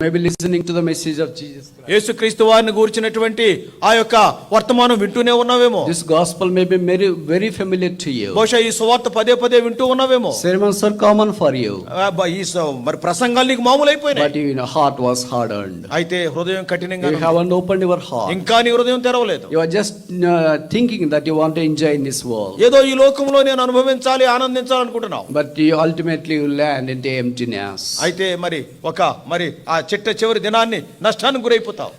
Maybe listening to the message of Jesus Christ. యేసుక్రీస్తు వారిని గురించినటువంటి ఆ యొక్క వర్తమానం వింటూనే ఉన్నావేమో. This gospel may be very, very familiar to you. బహుశా ఈ సువార్త పదే పదే వింటూ ఉన్నావేమో. Sermons are common for you. మరి ప్రసంగాలు నీకు మామూలైపోయినాయి. But your heart was hardened. అయితే హృదయం కఠినంగా You haven't opened your heart. ఇంకా నీ హృదయం తెరవలేదు. You are just thinking that you want to enjoy in this world. ఏదో ఈ లోకంలో నేను అనుభవించాలి, ఆనందించాలి అనుకుంటున్నావు. But you ultimately will land into emptiness. అయితే మరి ఆ చిట్ట చివరి దినాన్ని నష్టానికి గురైపోతావు.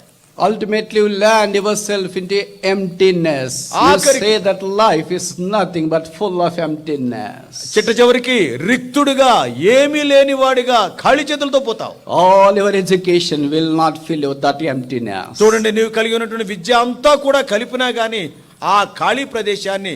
Ultimately you land yourself into emptiness. You say that life is nothing but full of emptiness. చిట్ట చివరికి రిక్తుడిగా ఏమీ లేని వాడిగా ఖాళీ చేతులతో పోతావు. All your education will not fill you with that emptiness. చూడండి, నీవు కలిగి ఉన్నటువంటి విద్య అంతా కూడా కలిపినా గానీ ఆ ఖాళీ ప్రదేశాన్ని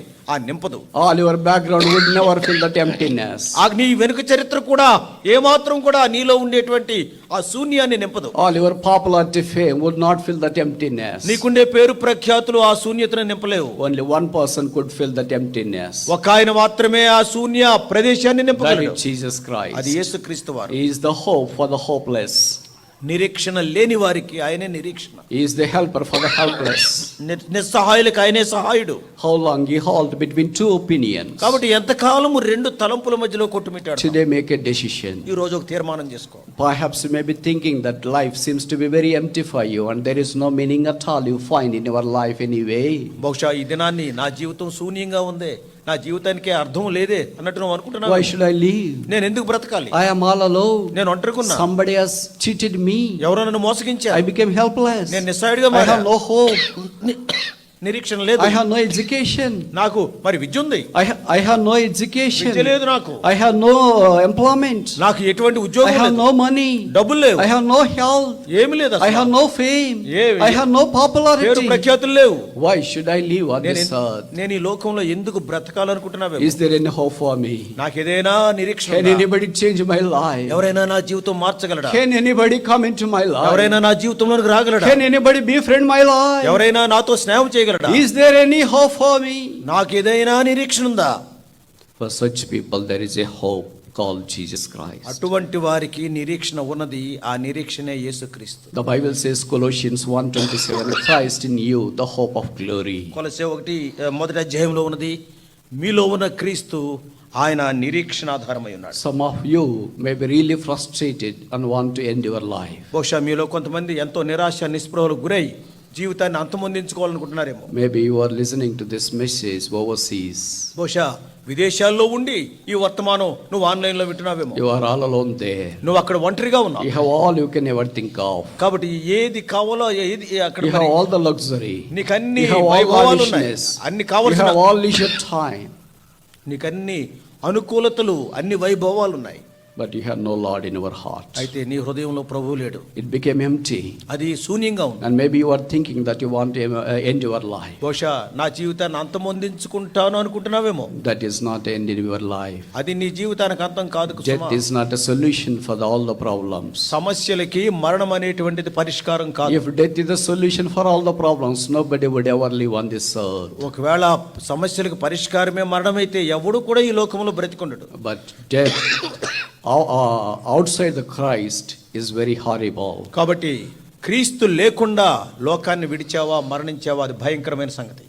నింపదు. All your background would never fill that emptiness. నీ వెనుక చరిత్ర కూడా ఏమాత్రం కూడా నీలో ఉండేటువంటి ఆ శూన్యాన్ని నింపదు. All your popularity fame would not fill that emptiness. నీకుండే పేరు ప్రఖ్యాతులు ఆ శూన్యతను నింపలేవు. Only one person could fill that emptiness. ఒక ఆయన మాత్రమే ఆ శూన్య ప్రదేశాన్ని నింపగలడు. That is Jesus Christ. అది యేసుక్రీస్తు వారు. He is the hope for the hopeless. నిరీక్షణ లేని వారికి ఆయనే నిరీక్షణ. He is the helper for the helpless. నిస్సహాయులకు ఆయనే సహాయుడు. How long he halt between two opinions. కాబట్టి ఎంతకాలము రెండు తలంపుల మధ్యలో కొట్టుమిట్టాడు. Today make a decision. ఈ రోజు ఒక తీర్మానం చేసుకో. Perhaps you may be thinking that life seems to be very empty for you and there is no meaning at all you find in your life anyway. బహుశా ఈ దినాన్ని నా జీవితం శూన్యంగా ఉంది, నా జీవితానికి అర్థం లేదే అన్నట్టు నువ్వు అనుకుంటున్నావు. Why should I live? నేను ఎందుకు బ్రతకాలి? I am all alone. నేను ఒంటరిగున్నా. Somebody has cheated me. ఎవరో నన్ను మోసగించారు. I became helpless. నేను నిస్సహాయుడిగా I have no hope. నిరీక్షణ లేదు. I have no education. నాకు మరి విద్య ఉంది. I have no education. విద్య లేదు నాకు. I have no employment. నాకు ఎటువంటి ఉద్యోగం లేదు. I have no money. డబ్బులు లేవు. I have no health. ఏమీ లేదు. I have no fame. I have no popularity. పేరు ప్రఖ్యాతులు లేవు. Why should I live on this earth? నేను ఈ లోకంలో ఎందుకు బ్రతకాలనుకుంటున్నావే? Is there any hope for me? నాకు ఏదైనా నిరీక్షణ ఉందా? Can anybody change my life? ఎవరైనా నా జీవితం మార్చగలడా? Can anybody come into my life? ఎవరైనా నా జీవితంలోకి రాగలడా? Can anybody befriend my life? ఎవరైనా నాతో స్నేహం చేయగలడా? Is there any hope for me? నాకు ఏదైనా నిరీక్షణ ఉందా? For such people there is a hope called Jesus Christ. అటువంటి వారికి నిరీక్షణ ఉన్నది. ఆ నిరీక్షణే యేసుక్రీస్తు. The Bible says Colossians 1:27, Christ in you the hope of glory. కొలొస్సే 1 అధ్యాయంలో ఉన్నది, మీలో ఉన్న క్రీస్తు ఆయన నిరీక్షణ ఆధారమై ఉన్నాడు. Some of you may be really frustrated and want to end your life. బహుశా మీలో కొంతమంది ఎంతో నిరాశ నిస్పృహలకు గురై జీవితాన్ని అంతమొందించుకోవాలనుకుంటున్నారేమో. Maybe you are listening to this message overseas. బహుశా విదేశాల్లో ఉండి ఈ వర్తమానం నువ్వు ఆన్లైన్ లో వింటున్నావేమో. You are all alone there. నువ్వు అక్కడ ఒంటరిగా ఉన్నావు. You have all you can ever think of. కాబట్టి ఏది కావాలో ఏది అక్కడ you have all the luxury. నీకు అన్ని వైభవాలు ఉన్నాయి. అన్ని కావాల్సిన you have all leisure time. నీకు అన్ని అనుకూలతలు, అన్ని వైభవాలు ఉన్నాయి. But you have no Lord in your heart. అయితే నీ హృదయంలో ప్రభువు లేడు. It became empty. అది శూన్యంగా ఉంది. And maybe you are thinking that you want to end your life. బహుశా నా జీవితాన్ని అంతమొందించుకుంటాను అనుకుంటున్నావేమో. That is not the end in your life. అది నీ జీవితానికి అంతం కాదు. Death is not a solution for all the problems. సమస్యలకి మరణం అనేటువంటిది పరిష్కారం కాదు. If death is the solution for all the problems, nobody would ever live on this earth. ఒకవేళ సమస్యలకు పరిష్కారమే మరణం అయితే ఎవడు కూడా ఈ లోకంలో బ్రతికుండడు. But death outside the Christ is very horrible. కాబట్టి క్రీస్తు లేకుండా లోకాన్ని విడిచావా, మరణించావా, అది భయంకరమైన సంగతి.